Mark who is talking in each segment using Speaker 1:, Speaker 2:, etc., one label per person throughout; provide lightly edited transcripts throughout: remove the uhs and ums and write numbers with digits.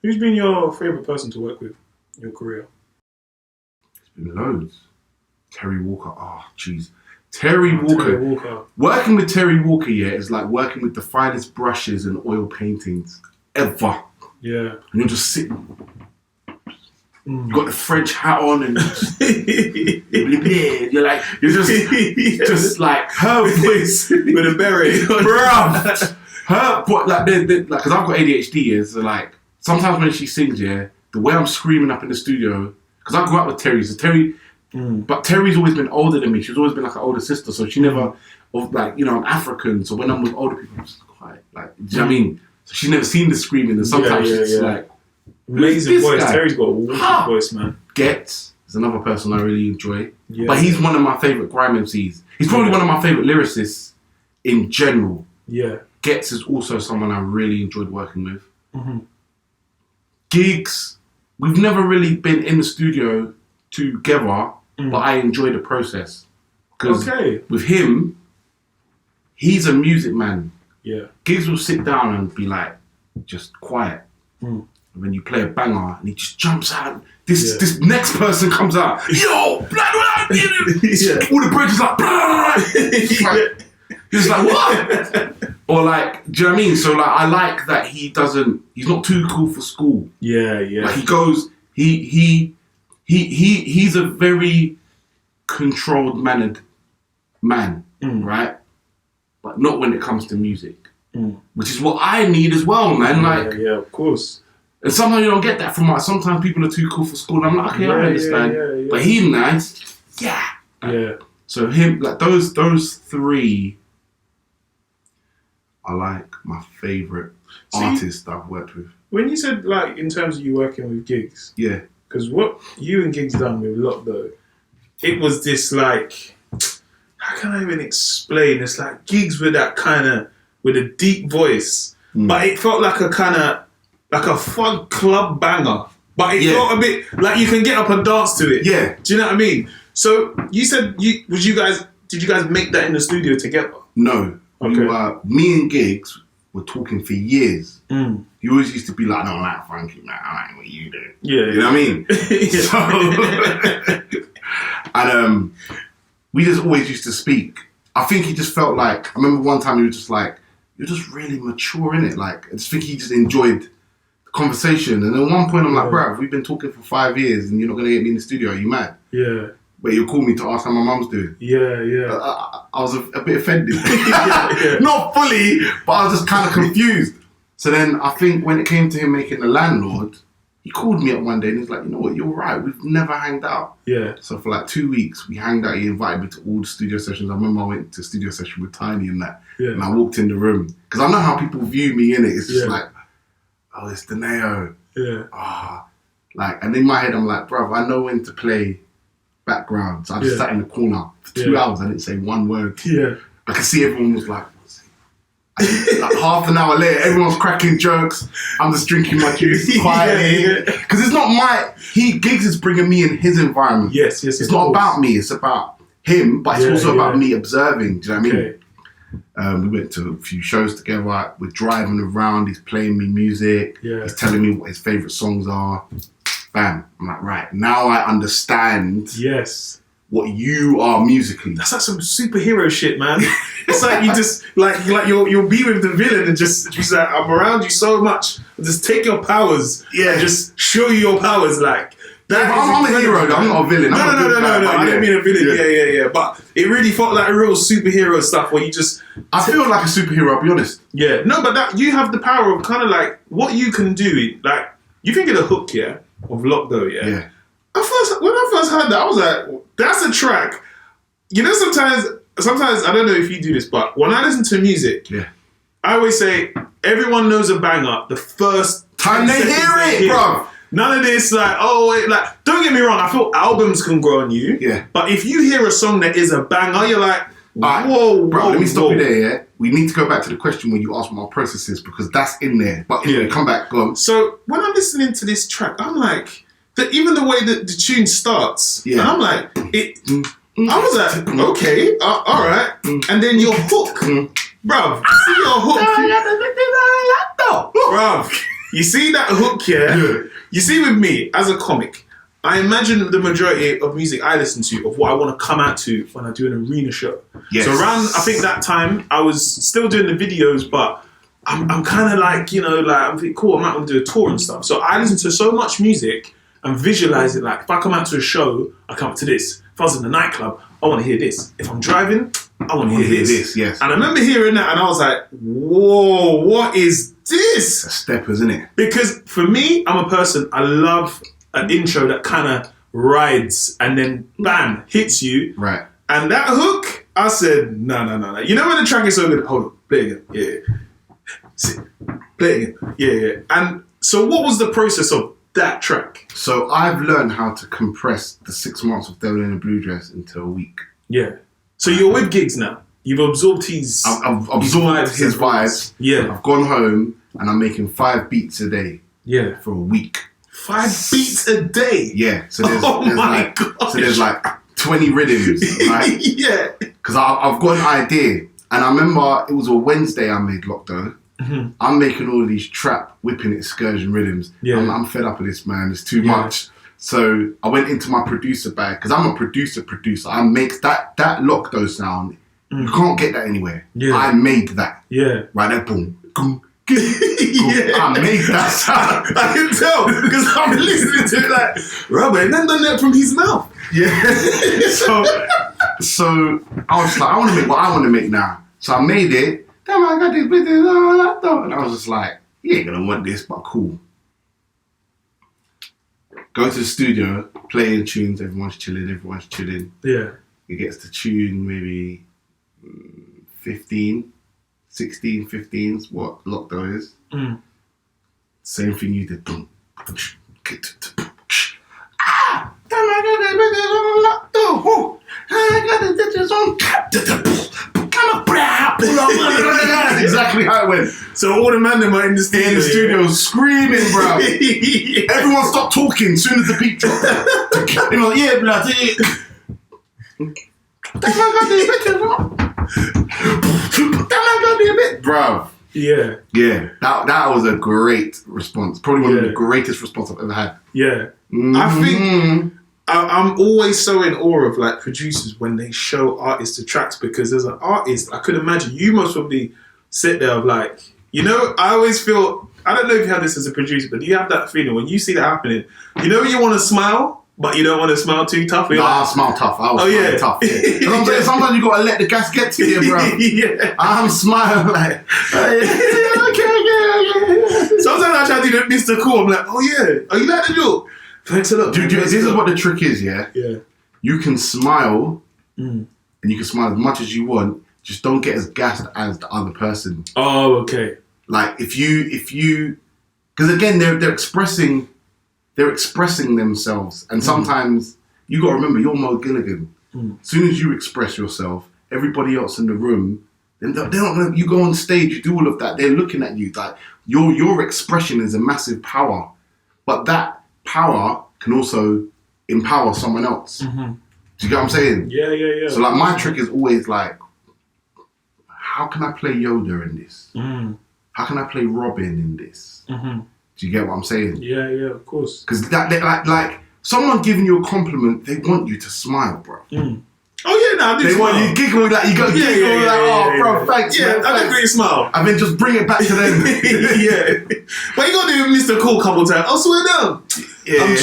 Speaker 1: Who's been your favourite person to work with in your career?
Speaker 2: It's been loads. Terry Walker. Oh, jeez. Terry Walker. Working with Terry Walker, yeah, is like working with the finest brushes and oil paintings ever.
Speaker 1: Yeah.
Speaker 2: And you're just sitting. You got the French hat on and you're like, just like her voice
Speaker 1: with a beret,
Speaker 2: bruv. Her, but like, because I've got ADHD, yeah, so like sometimes when she sings, yeah, the way I'm screaming up in the studio, because I grew up with Terry, so Terry, but Terry's always been older than me. She's always been like an older sister, so she never, like, you know, I'm African, so when I'm with older people, I'm just quiet, like, do you know what I mean? So she's never seen the screaming, and sometimes she's like.
Speaker 1: Amazing voice. Guy? Terry's got a wicked voice, man.
Speaker 2: Gets is another person I really enjoy. Yeah. But he's one of my favourite grime MCs. He's probably one of my favourite lyricists in general.
Speaker 1: Yeah.
Speaker 2: Gets is also someone I really enjoyed working with. Mm-hmm. Gigs, we've never really been in the studio together, but I enjoy the process. Because with him, he's a music man.
Speaker 1: Yeah.
Speaker 2: Gigs will sit down and be like, just quiet. And when you play a banger and he just jumps out, this next person comes out, yo, blah, blah, blah, all the bridges like, blah, blah, blah. He's like, what? Or like, do you know what I mean? So like, I like that he's not too cool for school.
Speaker 1: Yeah.
Speaker 2: Like he goes, he's a very controlled mannered man, right? But not when it comes to music, which is what I need as well, man. Like,
Speaker 1: yeah, of course.
Speaker 2: And sometimes you don't get that from us. Sometimes people are too cool for school. And I'm like, okay, I understand. Yeah. But he's nice. Yeah.
Speaker 1: Yeah.
Speaker 2: So him, like those three are like my favourite artists that I've worked with.
Speaker 1: When you said like in terms of you working with gigs,
Speaker 2: yeah,
Speaker 1: because what you and Gigs done with Lot though, it was this like, how can I even explain? It's like Gigs with that kind of with a deep voice, but it felt like a kind of like a fun club banger, but it felt a bit like you can get up and dance to it.
Speaker 2: Yeah,
Speaker 1: do you know what I mean? So you said did you guys make that in the studio together?
Speaker 2: No.
Speaker 1: Okay.
Speaker 2: Me and Gigs were talking for years. He always used to be like, I don't like Frankie, man. I like what you do.
Speaker 1: Yeah.
Speaker 2: You know what I mean? And we just always used to speak. I think he just felt like, I remember one time he was just like, you're just really mature, innit? Like, I just think he just enjoyed the conversation. And at one point I'm like, bruv, we've been talking for 5 years and you're not going to get me in the studio. Are you mad?
Speaker 1: Yeah.
Speaker 2: But you called me to ask how my mum's doing.
Speaker 1: Yeah.
Speaker 2: I was a bit offended. Not fully, but I was just kind of confused. So then I think when it came to him making The Landlord, he called me up one day and he's like, you know what, you're right, we've never hanged out.
Speaker 1: Yeah.
Speaker 2: So for like 2 weeks, we hanged out. He invited me to all the studio sessions. I remember I went to a studio session with Tiny and that. Yeah. And I walked in the room. Because I know how people view me, innit? It's just like, oh, it's Donaeo.
Speaker 1: Yeah.
Speaker 2: Like, and in my head, I'm like, bruv, I know when to play background. So I just sat in the corner for 2 hours. I didn't say one word.
Speaker 1: Yeah.
Speaker 2: I could see everyone was like like half an hour later, everyone's cracking jokes. I'm just drinking my juice quietly. Because it's not Gigs is bringing me in his environment.
Speaker 1: Yes.
Speaker 2: It's not about me, it's about him, but it's also about me observing. Do you know what I mean? We went to a few shows together. We're driving around, he's playing me music. Yeah. He's telling me what his favourite songs are. Bam. I'm like, right, now I understand what you are musically.
Speaker 1: That's like some superhero shit, man. It's like you just, like you'll be with the villain and just like, I'm around you so much, just take your powers and just show you your powers, like.
Speaker 2: I'm a hero though, I'm not a villain.
Speaker 1: No, I didn't mean a villain. Yeah. But it really felt like a real superhero stuff where you just...
Speaker 2: I feel like a superhero, I'll be honest.
Speaker 1: Yeah. No, but that you have the power of kind of like, what you can do, like, you can get a hook, of Lock though, yeah. When I first heard that, I was like, that's a track. You know, sometimes I don't know if you do this, but when I listen to music, I always say everyone knows a banger the first
Speaker 2: time they hear it, bro.
Speaker 1: None of this like, don't get me wrong, I feel albums can grow on you. Yeah. But if you hear a song that is a banger, you're like, whoa,
Speaker 2: bro, let me stop you there, We need to go back to the question when you asked what my process is, because that's in there. But anyway, come back, go on.
Speaker 1: So when I'm listening to this track, I'm like, even the way that the tune starts, and I'm like, I was like, okay, all right. And then your hook, bruv, see your hook. Bruv. You see that hook here? Yeah. You see with me, as a comic, I imagine the majority of music I listen to of what I want to come out to when I do an arena show. Yes. So around, I think that time, I was still doing the videos, but I'm kind of like, you know, like, I'm thinking, cool, I'm out going to do a tour and stuff. So I listen to so much music and visualize it. Like, if I come out to a show, I come out to this. If I was in a nightclub, I want to hear this. If I'm driving, I want to hear this. Yes. And I remember hearing that and I was like, whoa, what is this?
Speaker 2: A step, isn't it?
Speaker 1: Because for me, I'm a person, I love an intro that kind of rides and then bam, hits you.
Speaker 2: Right.
Speaker 1: And that hook, I said, no. You know when the track is so good? Hold on, play it again. Yeah. Play it again. Yeah. And so what was the process of that track?
Speaker 2: So I've learned how to compress the 6 months of Devil in a Blue Dress into a week.
Speaker 1: Yeah. So you're with Gigs now. You've absorbed his...
Speaker 2: I've absorbed his vibes.
Speaker 1: Yeah.
Speaker 2: I've gone home and I'm making 5 beats a day.
Speaker 1: Yeah.
Speaker 2: For a week.
Speaker 1: 5 beats a day?
Speaker 2: Yeah. So there's like 20 rhythms, right?
Speaker 1: Yeah.
Speaker 2: Because I've got an idea. And I remember it was a Wednesday I made Lockdown. Mm-hmm. I'm making all of these trap, whipping excursion rhythms. Yeah. I'm fed up with this, man. It's too much. So I went into my producer bag because I'm a producer. I make that Lockdown sound. You can't get that anywhere. Yeah. I made that.
Speaker 1: Yeah.
Speaker 2: Right there, boom, boom. Yeah. I made that sound.
Speaker 1: I can tell because I'm listening to it like, Robert, and then done that from his mouth.
Speaker 2: Yeah. so I was like, I want to make what I want to make now. So I made it. Damn, I got this bitch, and I was just like, you ain't gonna want this, but cool. Go to the studio, playing tunes, everyone's chilling.
Speaker 1: Yeah.
Speaker 2: It gets to tune maybe 16, 15's what Lockdown is. Same thing you did. Ah! Damn, I got this Lockdown. I got the ditches on. That's exactly how it went.
Speaker 1: So all the men are in the studio,
Speaker 2: screaming, bro. Yeah. Everyone stopped talking as soon as the beat dropped. You know, yeah, bloody. Bro.
Speaker 1: Yeah.
Speaker 2: Yeah. That was a great response. Probably one of the greatest responses I've ever had.
Speaker 1: Yeah. Mm-hmm. I think I'm always so in awe of like producers when they show artists the tracks, because as an artist, I could imagine you must probably sit there of like, you know, I always feel, I don't know if you have this as a producer, but do you have that feeling when you see that happening? You know, you want to smile, but you don't want to smile too tough.
Speaker 2: I smile tough. I was smiling tough. Yeah. I'm saying, sometimes you got to let the gas get to you, bro.
Speaker 1: Yeah.
Speaker 2: I'm smiling like, okay.
Speaker 1: Sometimes I try to do Mr. Cool. I'm like, oh yeah, are you like the joke? Thanks a lot.
Speaker 2: Dude, this is what the trick is, yeah?
Speaker 1: Yeah.
Speaker 2: You can smile, and you can smile as much as you want, just don't get as gassed as the other person.
Speaker 1: Oh, okay.
Speaker 2: Like, if you, because again, they're expressing themselves, and sometimes you got to remember, you're Mo Gilligan. As soon as you express yourself, everybody else in the room, they're not gonna, you go on stage, you do all of that, they're looking at you, like, your expression is a massive power, but that power can also empower someone else. Mm-hmm. Do you get what I'm saying?
Speaker 1: Yeah.
Speaker 2: So like my trick is always like, how can I play Yoda in this? How can I play Robin in this? Do you get what I'm saying?
Speaker 1: Yeah, of course.
Speaker 2: Because that like someone giving you a compliment, they want you to smile, bro.
Speaker 1: Oh yeah, no, I do.
Speaker 2: They want you giggle, like you got giggle, like, oh bro, thanks.
Speaker 1: Yeah,
Speaker 2: man,
Speaker 1: I agree, smile.
Speaker 2: And then just bring it back to them.
Speaker 1: Yeah. But you gotta do Mr. Cool a couple times. I'll swear down. Yeah. I'm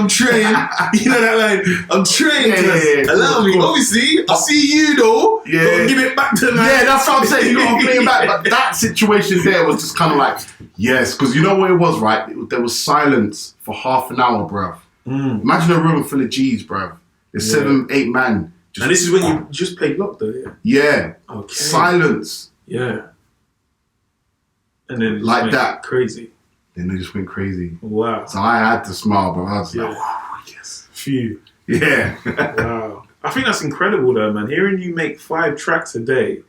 Speaker 1: trained. You know that line? I'm trained. Yeah. Allow me. Obviously, I see you though. Yeah. Gotta give it back to them.
Speaker 2: Yeah, that's what I'm saying. You gotta bring it back. But that situation there was just kind of like, yes, because you know what it was, right? There was silence for half an hour, bruv. Imagine a room full of G's, bruv. There's 7, 8 man.
Speaker 1: And this is when you just played Lockdown,
Speaker 2: yeah?
Speaker 1: Okay.
Speaker 2: Silence.
Speaker 1: Yeah. And then
Speaker 2: like that.
Speaker 1: Crazy.
Speaker 2: Then they just went crazy.
Speaker 1: Wow.
Speaker 2: So I had to smile, but I was like, oh, yes.
Speaker 1: Phew.
Speaker 2: Yeah.
Speaker 1: Wow. I think that's incredible though, man. Hearing you make 5 tracks a day.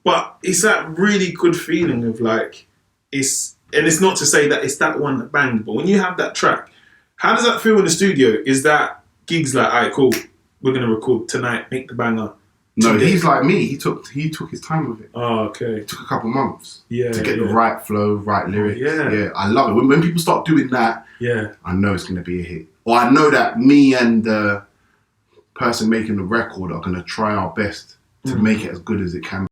Speaker 1: But it's that really good feeling of like, it's not to say that it's that one that banged, but when you have that track, how does that feel in the studio? Is that Gigs like, all right, cool, we're going to record tonight, make the banger,
Speaker 2: No, he's like me. He took his time with it.
Speaker 1: Oh, okay.
Speaker 2: It took a couple months.
Speaker 1: Yeah.
Speaker 2: To get the right flow, right lyrics.
Speaker 1: Yeah.
Speaker 2: Yeah. I love it. When people start doing that, I know it's gonna be a hit. Or I know that me and the person making the record are gonna try our best to make it as good as it can be.